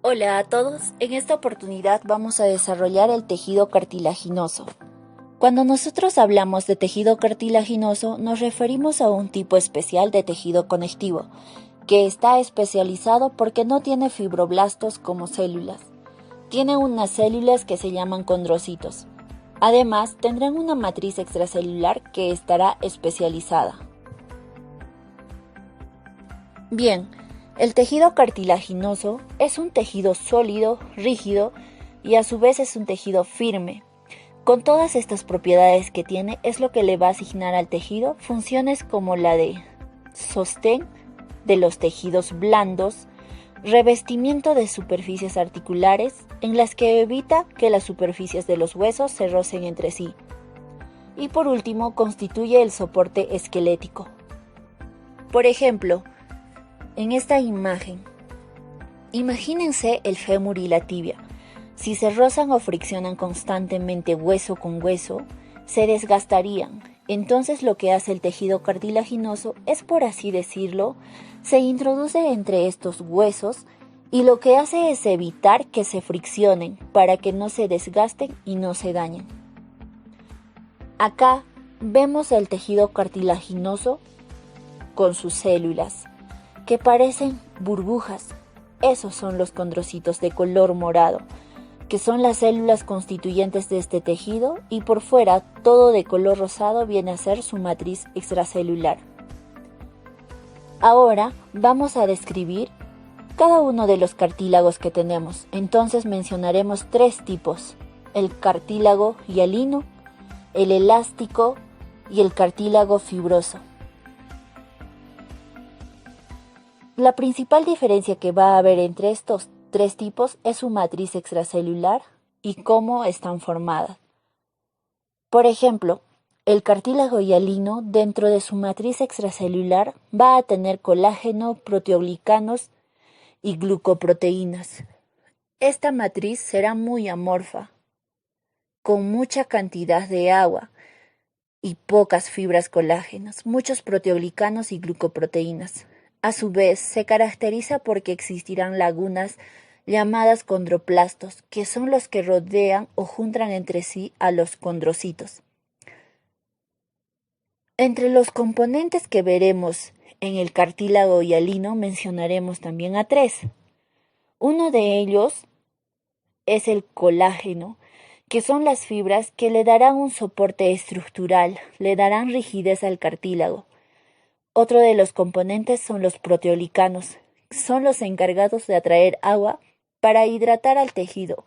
Hola a todos, en esta oportunidad vamos a desarrollar el tejido cartilaginoso. Cuando nosotros hablamos de tejido cartilaginoso nos referimos a un tipo especial de tejido conectivo, que está especializado porque no tiene fibroblastos como células. Tiene unas células que se llaman condrocitos. Además, tendrán una matriz extracelular que estará especializada. Bien, el tejido cartilaginoso es un tejido sólido, rígido y a su vez es un tejido firme. Con todas estas propiedades que tiene es lo que le va a asignar al tejido funciones como la de sostén de los tejidos blandos, revestimiento de superficies articulares en las que evita que las superficies de los huesos se rocen entre sí. Y por último, constituye el soporte esquelético. Por ejemplo, en esta imagen, imagínense el fémur y la tibia. Si se rozan o friccionan constantemente hueso con hueso, se desgastarían. Entonces lo que hace el tejido cartilaginoso es, por así decirlo, se introduce entre estos huesos y lo que hace es evitar que se friccionen para que no se desgasten y no se dañen. Acá vemos el tejido cartilaginoso con sus células, que parecen burbujas. Esos son los condrocitos de color morado, que son las células constituyentes de este tejido, y por fuera todo de color rosado viene a ser su matriz extracelular. Ahora vamos a describir cada uno de los cartílagos que tenemos. Entonces mencionaremos tres tipos: el cartílago hialino, el elástico y el cartílago fibroso. La principal diferencia que va a haber entre estos tres tipos es su matriz extracelular y cómo están formadas. Por ejemplo, el cartílago hialino, dentro de su matriz extracelular, va a tener colágeno, proteoglicanos y glucoproteínas. Esta matriz será muy amorfa, con mucha cantidad de agua y pocas fibras colágenas, muchos proteoglicanos y glucoproteínas. A su vez, se caracteriza porque existirán lagunas llamadas condroplastos, que son los que rodean o juntan entre sí a los condrocitos. Entre los componentes que veremos en el cartílago hialino mencionaremos también a tres. Uno de ellos es el colágeno, que son las fibras que le darán un soporte estructural, le darán rigidez al cartílago. Otro de los componentes son los proteoglicanos, son los encargados de atraer agua para hidratar al tejido,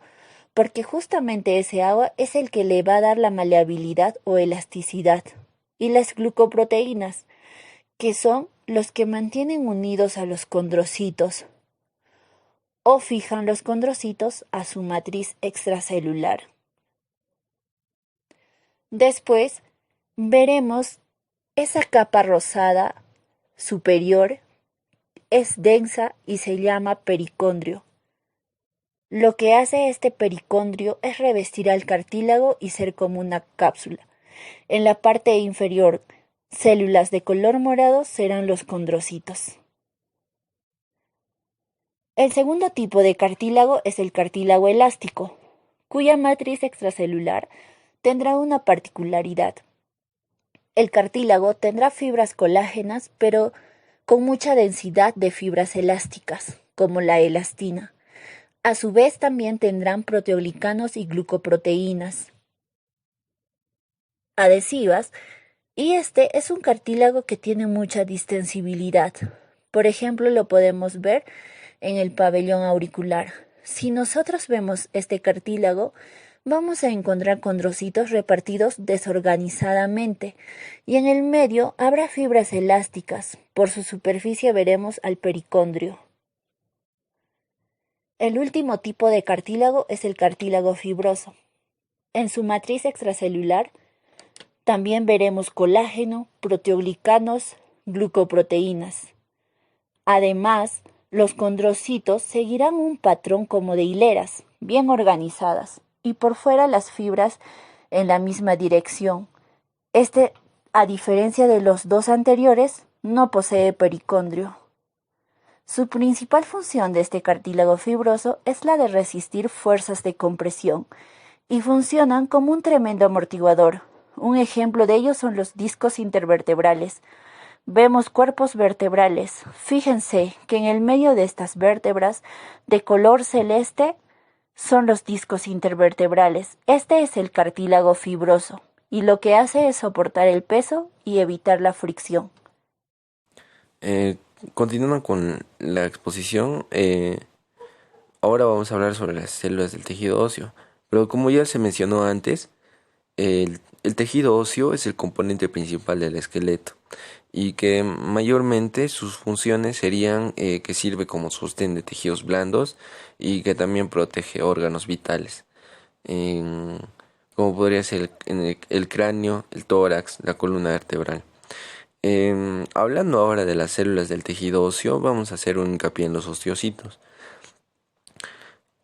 porque justamente ese agua es el que le va a dar la maleabilidad o elasticidad. Y las glucoproteínas, que son los que mantienen unidos a los condrocitos o fijan los condrocitos a su matriz extracelular. Después veremos esa capa rosada superior, es densa y se llama pericondrio. Lo que hace este pericondrio es revestir al cartílago y ser como una cápsula. En la parte inferior, células de color morado serán los condrocitos. El segundo tipo de cartílago es el cartílago elástico, cuya matriz extracelular tendrá una particularidad. El cartílago tendrá fibras colágenas, pero con mucha densidad de fibras elásticas, como la elastina. A su vez también tendrán proteoglicanos y glucoproteínas adhesivas, y este es un cartílago que tiene mucha distensibilidad. Por ejemplo, lo podemos ver en el pabellón auricular. Si nosotros vemos este cartílago, vamos a encontrar condrocitos repartidos desorganizadamente, y en el medio habrá fibras elásticas. Por su superficie veremos al pericondrio. El último tipo de cartílago es el cartílago fibroso. En su matriz extracelular también veremos colágeno, proteoglicanos, glucoproteínas. Además, los condrocitos seguirán un patrón como de hileras, bien organizadas, y por fuera las fibras en la misma dirección. A diferencia de los dos anteriores, no posee pericondrio. Su principal función de este cartílago fibroso es la de resistir fuerzas de compresión y funcionan como un tremendo amortiguador. Un ejemplo de ello son los discos intervertebrales. Vemos cuerpos vertebrales. Fíjense que en el medio de estas vértebras, de color celeste, son los discos intervertebrales. Este es el cartílago fibroso y lo que hace es soportar el peso y evitar la fricción. Eh, Continuando con la exposición, ahora vamos a hablar sobre las células del tejido óseo. Pero como ya se mencionó antes, el tejido óseo es el componente principal del esqueleto y que mayormente sus funciones serían que sirve como sostén de tejidos blandos y que también protege órganos vitales, en- como podría ser el cráneo, el tórax, la columna vertebral. Hablando ahora de las células del tejido óseo, vamos a hacer un hincapié en los osteocitos.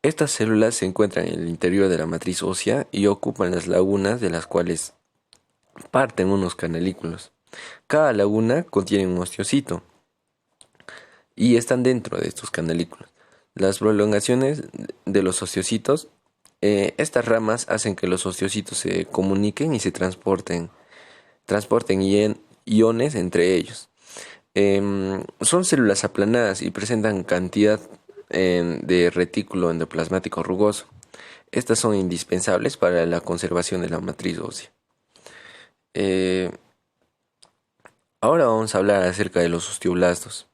Estas células se encuentran en el interior de la matriz ósea y ocupan las lagunas de las cuales parten unos canalículos. Cada laguna contiene un osteocito y están dentro de estos canalículos. Las prolongaciones de los osteocitos, estas ramas hacen que los osteocitos se comuniquen y se transporten iones entre ellos. Son células aplanadas y presentan cantidad de retículo endoplasmático rugoso. Estas son indispensables para la conservación de la matriz ósea. Eh, Ahora vamos a hablar acerca de los osteoblastos.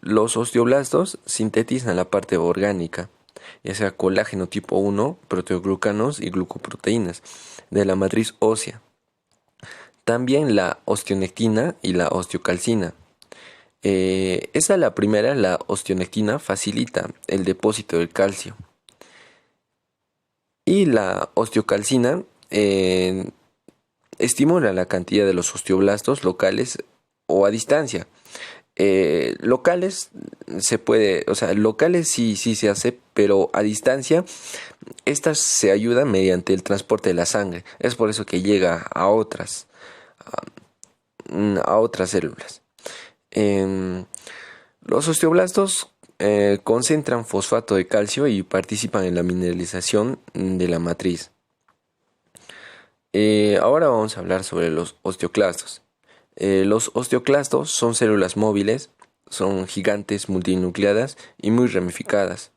Los osteoblastos sintetizan la parte orgánica, ya sea colágeno tipo 1, proteoglucanos y glucoproteínas, de la matriz ósea. También la osteonectina y la osteocalcina. La primera, la osteonectina, facilita el depósito del calcio. Y la osteocalcina estimula la cantidad de los osteoblastos locales o a distancia. Locales se puede, o sea, locales sí se hace, pero a distancia estas se ayudan mediante el transporte de la sangre. Es por eso que llega a otras células. Em, los osteoblastos concentran fosfato de calcio y participan en la mineralización de la matriz. Ahora vamos a hablar sobre los osteoclastos. Los osteoclastos son células móviles, son gigantes multinucleadas y muy ramificadas.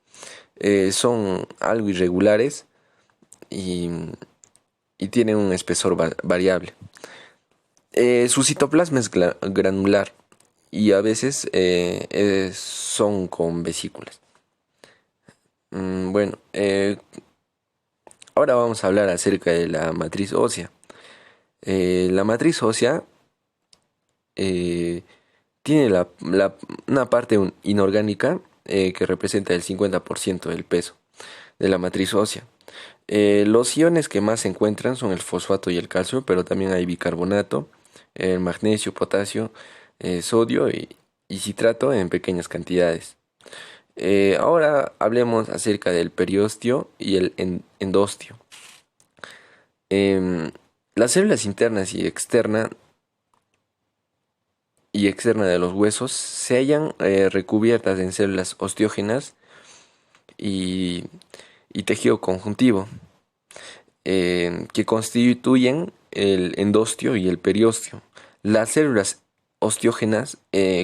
Son algo irregulares y, y tienen un espesor variable. Su citoplasma es granular y a veces son con vesículas. Bueno, ahora vamos a hablar acerca de la matriz ósea. La matriz ósea tiene una parte inorgánica que representa el 50% del peso de la matriz ósea. Los iones que más se encuentran son el fosfato y el calcio, pero también hay bicarbonato, el magnesio, potasio, sodio y citrato en pequeñas cantidades. Ahora hablemos acerca del periósteo y el endostio. Em, las células internas y externa de los huesos se hallan recubiertas en células osteógenas y, y tejido conjuntivo, que constituyen el endostio y el periósteo. Las células osteógenas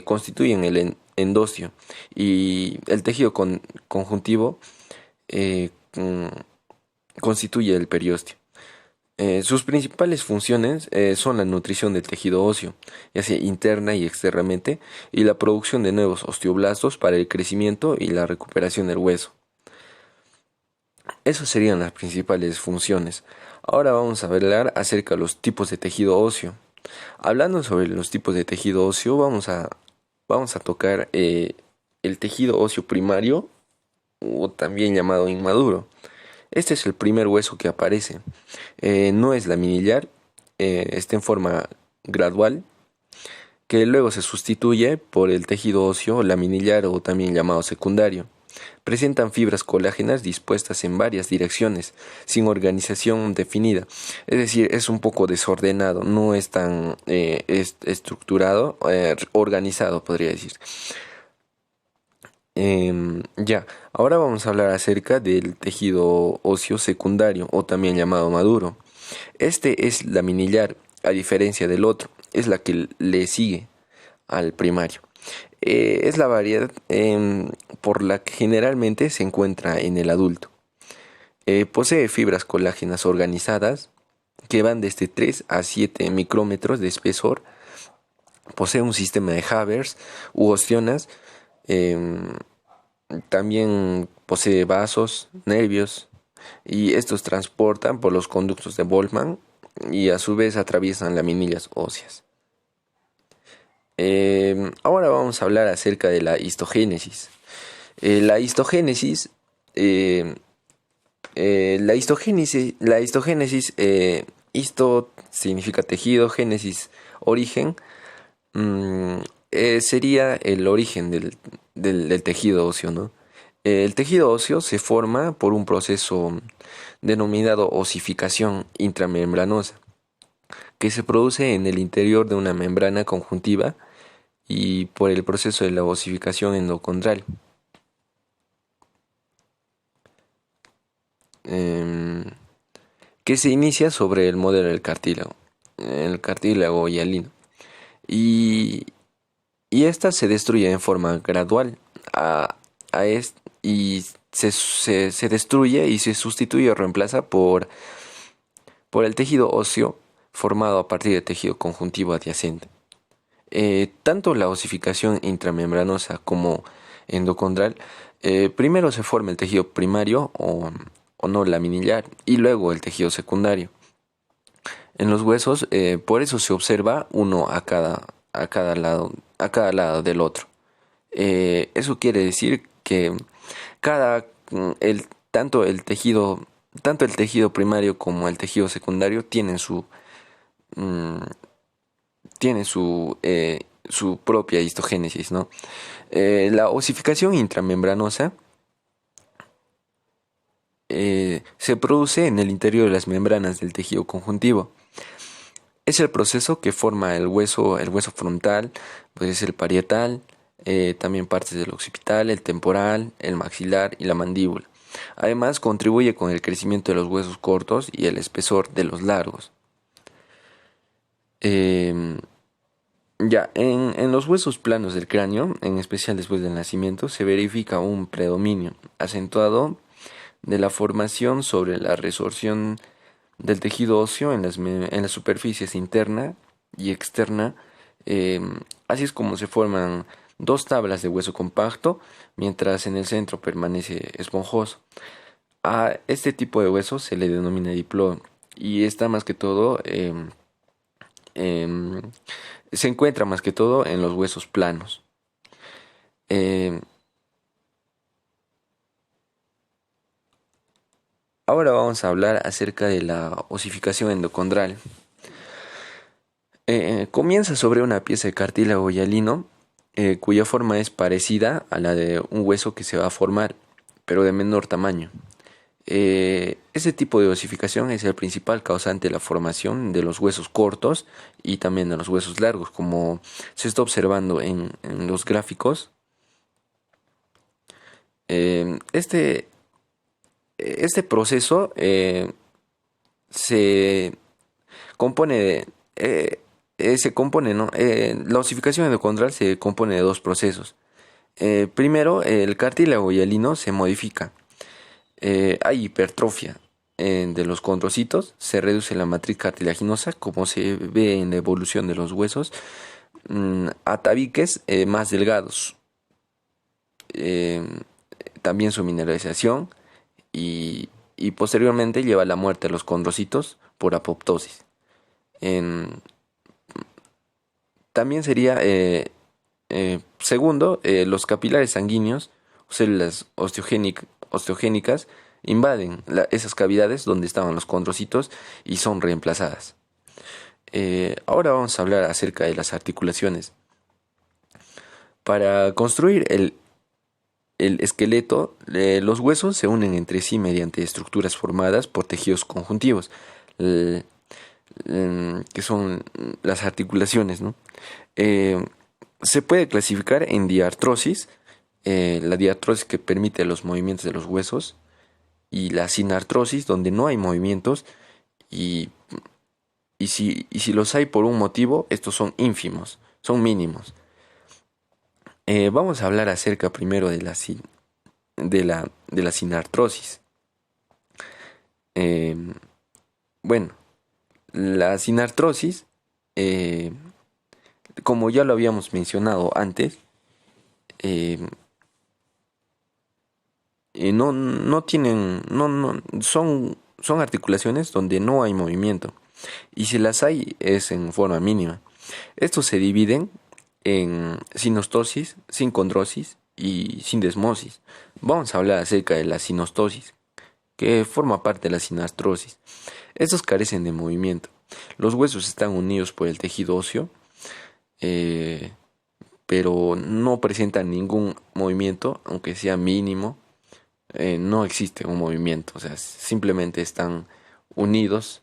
constituyen el endostio y el tejido conjuntivo eh, mm, constituye el periósteo. Sus principales funciones son la nutrición del tejido óseo, ya sea interna y externamente, y la producción de nuevos osteoblastos para el crecimiento y la recuperación del hueso. Esas serían las principales funciones. Ahora vamos a hablar acerca de los tipos de tejido óseo. Hablando sobre los tipos de tejido óseo, vamos a tocar el tejido óseo primario, o también llamado inmaduro. Este es el primer hueso que aparece. No es laminillar, está en forma gradual, que luego se sustituye por el tejido óseo laminillar o también llamado secundario. Presentan fibras colágenas dispuestas en varias direcciones, sin organización definida. Es decir, es un poco desordenado, no es tan estructurado, organizado, podría decir. Ya, ahora vamos a hablar acerca del tejido óseo secundario o también llamado maduro. Este es laminillar, a diferencia del otro, es la que le sigue al primario. Es la variedad por la que generalmente se encuentra en el adulto. Posee fibras colágenas organizadas que van desde 3 a 7 micrómetros de espesor. Posee un sistema de Havers u ostionas. em, También posee vasos, nervios, y estos transportan por los conductos de Volkmann y a su vez atraviesan laminillas óseas. Ahora vamos a hablar acerca de la histogénesis. La histogénesis, eh, la histogénesis, histo significa tejido, génesis, origen, mm, sería el origen del tejido óseo, ¿no? El tejido óseo se forma por un proceso denominado osificación intramembranosa, que se produce en el interior de una membrana conjuntiva y por el proceso de la osificación endocondral, em, que se inicia sobre el modelo del el cartílago hialino, y, y ésta se destruye en forma gradual y se destruye y se sustituye o reemplaza por el tejido óseo formado a partir del tejido conjuntivo adyacente. Tanto la osificación intramembranosa como endocondral, primero se forma el tejido primario o no laminillar y luego el tejido secundario. En los huesos, por eso se observa uno a cada lado del otro. Eso quiere decir que cada tanto el tejido primario como el tejido secundario mm, su propia histogénesis, ¿no? La osificación intramembranosa se produce en el interior de las membranas del tejido conjuntivo. Es el proceso que forma el hueso frontal, pues es el parietal, también partes del occipital, el temporal, el maxilar y la mandíbula. Además, contribuye con el crecimiento de los huesos cortos y el espesor de los largos. Em, en los huesos planos del cráneo, en especial después del nacimiento, se verifica un predominio acentuado de la formación sobre la resorción del tejido óseo en las superficies interna y externa. Así es como se forman dos tablas de hueso compacto, mientras en el centro permanece esponjoso. A este tipo de hueso se le denomina diploide y está más que todo em, se encuentra más que todo en los huesos planos. Em, Ahora vamos a hablar acerca de la osificación endocondral. Comienza sobre una pieza de cartílago hialino cuya forma es parecida a la de un hueso que se va a formar, pero de menor tamaño. Ese tipo de osificación es el principal causante de la formación de los huesos cortos y también de los huesos largos, como se está observando en los gráficos. Eh, este, este proceso se compone se compone, ¿no? La osificación endocondral se compone de dos procesos. Primero, el cartílago hialino se modifica. Hay hipertrofia de los condrocitos, se reduce la matriz cartilaginosa, como se ve en la evolución de los huesos, a tabiques más delgados. Eh, También su mineralización y posteriormente lleva a la muerte de los condrocitos por apoptosis. En- También sería, segundo, los capilares sanguíneos, células osteogénicas, invaden esas cavidades donde estaban los condrocitos y son reemplazadas. Ahora vamos a hablar acerca de las articulaciones. Para construir el esqueleto, los huesos se unen entre sí mediante estructuras formadas por tejidos conjuntivos, que son las articulaciones, ¿no? Se puede clasificar en diartrosis, la diartrosis que permite los movimientos de los huesos y la sinartrosis donde no hay movimientos y, y si los hay por un motivo, estos son ínfimos, son mínimos. Vamos a hablar acerca primero de la sinartrosis. Bueno, la sinartrosis, como ya lo habíamos mencionado antes, no tienen, son articulaciones donde no hay movimiento, y si las hay es en forma mínima. Estos se dividen en sinostosis, sincondrosis y sindesmosis. Vamos a hablar acerca de la sinostosis, que forma parte de la sinartrosis. Estos carecen de movimiento. Los huesos están unidos por el tejido óseo, pero no presentan ningún movimiento, aunque sea mínimo. No existe un movimiento, o sea, simplemente están unidos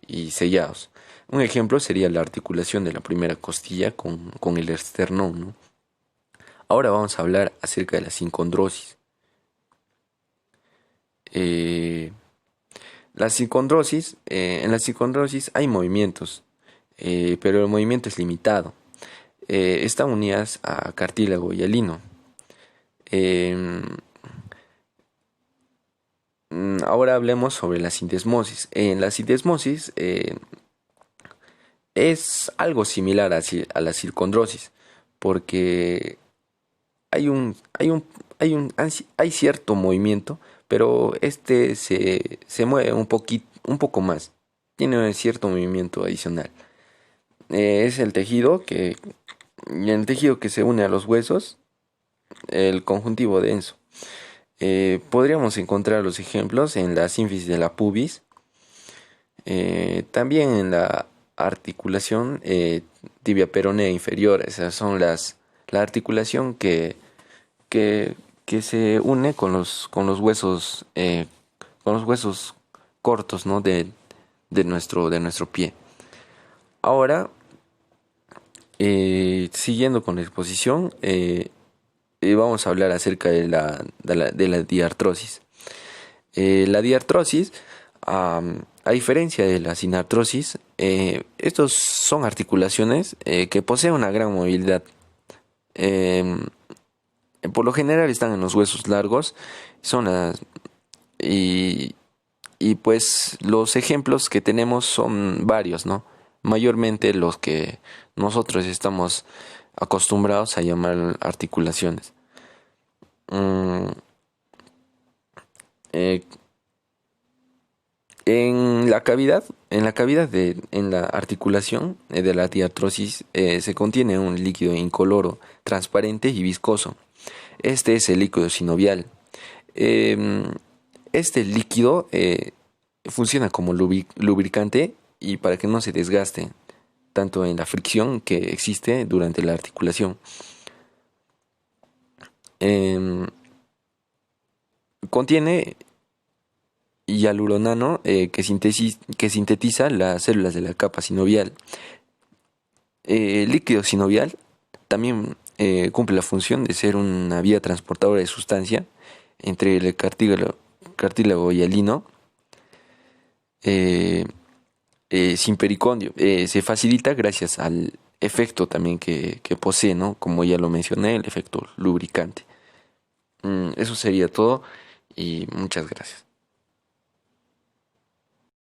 y sellados. Un ejemplo sería la articulación de la primera costilla con el esternón, ¿no? Ahora vamos a hablar acerca de la sincondrosis. La sincondrosis, en la sincondrosis hay movimientos, pero el movimiento es limitado. Están unidas a cartílago y a lino. Ahora hablemos sobre la sindesmosis. En la sindesmosis es algo similar a la circondrosis, porque hay cierto movimiento, pero este se mueve un poco más. Tiene cierto movimiento adicional. Es el tejido que se une a los huesos, el conjuntivo denso. Podríamos encontrar los ejemplos en la sínfisis de la pubis, también en la articulación tibia peronea inferior. Esas son la articulación que se une con los huesos cortos, ¿no? de nuestro pie. Ahora, siguiendo con la exposición, vamos a hablar acerca de la diartrosis. La diartrosis, a diferencia de la sinartrosis, estos son articulaciones que poseen una gran movilidad. Por lo general están en los huesos largos, y pues los ejemplos que tenemos son varios, ¿no? Mayormente los que nosotros estamos acostumbrados a llamar articulaciones. En la cavidad en la articulación de la diartrosis se contiene un líquido incoloro, transparente y viscoso. Este es el líquido sinovial. Este líquido funciona como lubricante y para que no se desgaste tanto en la fricción que existe durante la articulación. Contiene hialuronano que sintetiza las células de la capa sinovial. El líquido sinovial también cumple la función de ser una vía transportadora de sustancia entre el cartílago y el lino. Sin pericondio. Se facilita gracias al efecto también que posee, ¿no? Como ya lo mencioné, el efecto lubricante. Eso sería todo y muchas gracias.